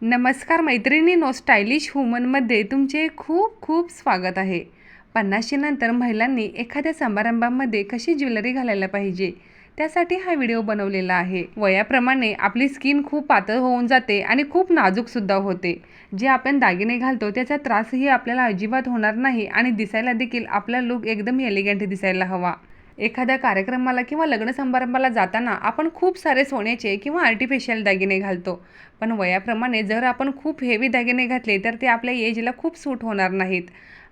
नमस्कार मैत्रिणींनो, स्टायलिश वुमनमध्ये तुमचे खूप खूप स्वागत आहे। 50शी नंतर महिलांनी एखाद्या समारंभामध्ये कशी ज्वेलरी घालायला पाहिजे त्यासाठी हा व्हिडिओ बनवलेला आहे। वयाप्रमाणे आपली स्किन खूप पातळ होऊन जाते आणि खूप नाजूक सुद्धा होते। जे आपण दागिने घालतो त्याचा त्रासही आपल्याला अजिबात होणार नाही आणि दिसायला देखील आपला लुक एकदम एलिगंट दिसायला हवा। एखाद्या कार्यक्रमाला किंवा लग्न समारंभाला जाताना आपण खूप सारे सोन्याचे किंवा आर्टिफिशियल दागिने घालतो, पण वयाप्रमाणे जर आपण खूप हेवी दागिने घातले तर ते आपल्या एजला खूप सूट होणार नाहीत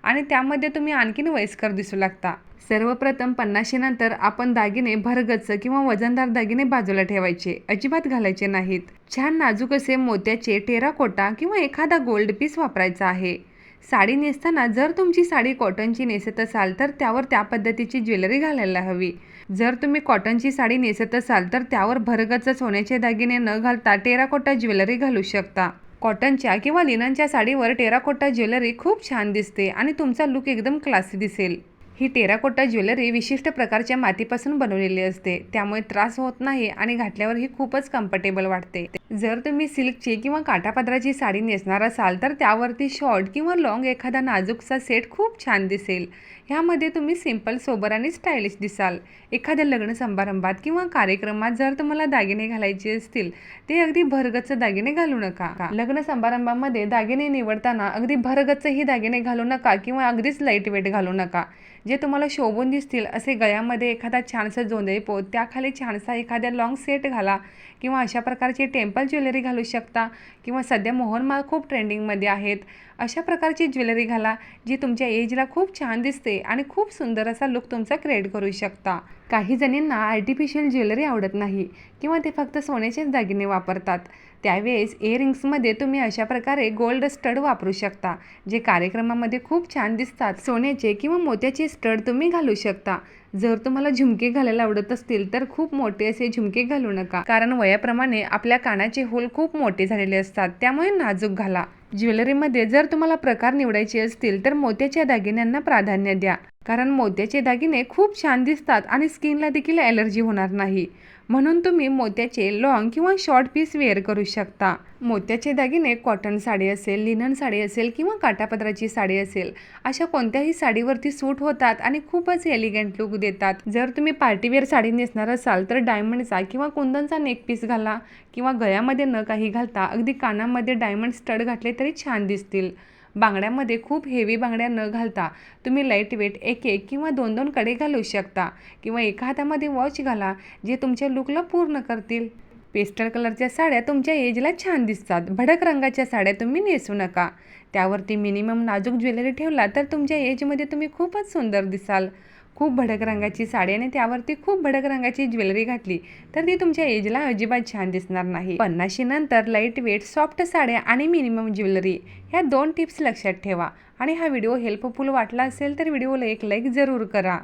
आणि त्यामध्ये तुम्ही आणखीन वयस्कर दिसू लागता। सर्वप्रथम 50शी नंतर आपण दागिने भरगच्च किंवा वजनदार दागिने बाजूला ठेवायचे, अजिबात घालायचे नाहीत। छान नाजूक असे मोत्याचे टेराकोटा किंवा एखादा गोल्ड पीस वापरायचा आहे। साडी नेसताना जर तुमची साडी कॉटनची नेसत असाल तर त्यावर त्या पद्धतीची ज्वेलरी घालायला हवी। जर तुम्ही कॉटनची साडी नेसत असाल तर त्यावर भरगच्च सोन्याचे दागिने न घालता टेराकोटा ज्वेलरी घालू शकता। कॉटनच्या किंवा लिननच्या साडीवर टेराकोटा ज्वेलरी खूप छान दिसते आणि तुमचा लुक एकदम क्लासी दिसेल। ही टेराकोटा ज्वेलरी विशिष्ट प्रकारच्या मातीपासून बनवलेली असते, त्यामुळे त्रास होत नाही आणि घातल्यावर ही खूपच कम्फर्टेबल वाटते। जर तुम्ही सिल्कची किंवा काठापदराची साडी नेसणार असाल तर त्यावरती शॉर्ट किंवा लॉंग एखादा नाजूकसा सेट खूप छान दिसेल। ह्यामध्ये तुम्ही सिंपल, सोबर आणि स्टायलिश दिसाल। एखाद्या लग्न समारंभात किंवा कार्यक्रमात जर तुम्हाला दागिने घालायचे असतील ते अगदी भरगच्च दागिने घालू नका। लग्न समारंभामध्ये दागिने निवडताना अगदी भरगच्च ही दागिने घालू नका किंवा अगदीच लाईट वेट घालू नका। जे तुम्हाला शोभून दिसतील असे गळ्यामध्ये एखादा छानसा जोंधळी पोत, त्याखाली छानसा एखाद्या लॉंग सेट घाला किंवा अशा प्रकारची टेम्पल ज्वेलरी घालू शकता किंवा सध्या मोहनमाळ खूप ट्रेंडिंगमध्ये आहेत, अशा प्रकारची ज्वेलरी घाला जी तुमच्या एजला खूप छान दिसते आणि खूप सुंदर असा लुक तुमचा क्रिएट करू शकता। काही जणींना आर्टिफिशियल ज्वेलरी आवडत नाही किंवा ते फक्त सोन्याचेच दागिने वापरतात, त्यावेळेस इयरिंग्समध्ये तुम्ही अशा प्रकारे गोल्ड स्टड वापरू शकता, जे कार्यक्रमामध्ये खूप छान दिसतात। सोन्याचे किंवा मोत्याचे स्टड तुम्ही घालू शकता। जर तुम्हाला झुमके घालायला आवडत असतील तर खूप मोठे असे झुमके घालू नका, कारण वयाप्रमाणे आपल्या कानाचे होल खूप मोठे झालेले असतात, त्यामुळे नाजूक घाला। ज्वेलरीमध्ये जर तुम्हाला प्रकार निवडायचे असतील तर मोत्याच्या दागिन्यांना प्राधान्य द्या, कारण मोत्याचे दागिने खूप छान दिसतात आणि स्किनला देखील ॲलर्जी होणार नाही, म्हणून तुम्ही मोत्याचे लॉंग किंवा शॉर्ट पीस वेअर करू शकता। मोत्याचे दागिने कॉटन साडी असेल, लिनन साडी असेल किंवा काठापदराची साडी असेल, अशा कोणत्याही साडीवरती सूट होतात आणि खूपच एलिगंट लुक देतात। जर तुम्ही पार्टीवेअर साडी नेसणार असाल तर डायमंडचा किंवा कुंदनचा नेक पीस घाला किंवा गळ्यामध्ये न काही घालता अगदी कानामध्ये डायमंड स्टड घातले तरी छान दिसतील। बांगड्यामध्ये खूप हेवी बांगड्या न घालता तुम्ही लाईट वेट एक किंवा दोन कडे घालू शकता किंवा एका हातामध्ये वॉच घाला, जे तुमच्या लुकला पूर्ण करतील। पेस्टल कलरच्या साड्या तुमच्या एजला छान दिसतात, भडक रंगाच्या साड्या तुम्ही नेसू नका। त्यावरती मिनिमम नाजूक ज्वेलरी ठेवला तर तुमच्या एजमध्ये तुम्ही खूपच सुंदर दिसाल। खूप भडक रंगाची साडी आणि त्यावरती खूप भडक रंगाची ज्वेलरी घातली तर ती तुमच्या एजला अजिबात छान दिसणार नाही। 50शी नंतर लाईट वेट, सॉफ्ट साड्या आणि मिनिमम ज्वेलरी ह्या 2 टिप्स लक्षात ठेवा आणि हा व्हिडिओ हेल्पफुल वाटला असेल तर व्हिडिओला एक लाईक जरूर करा।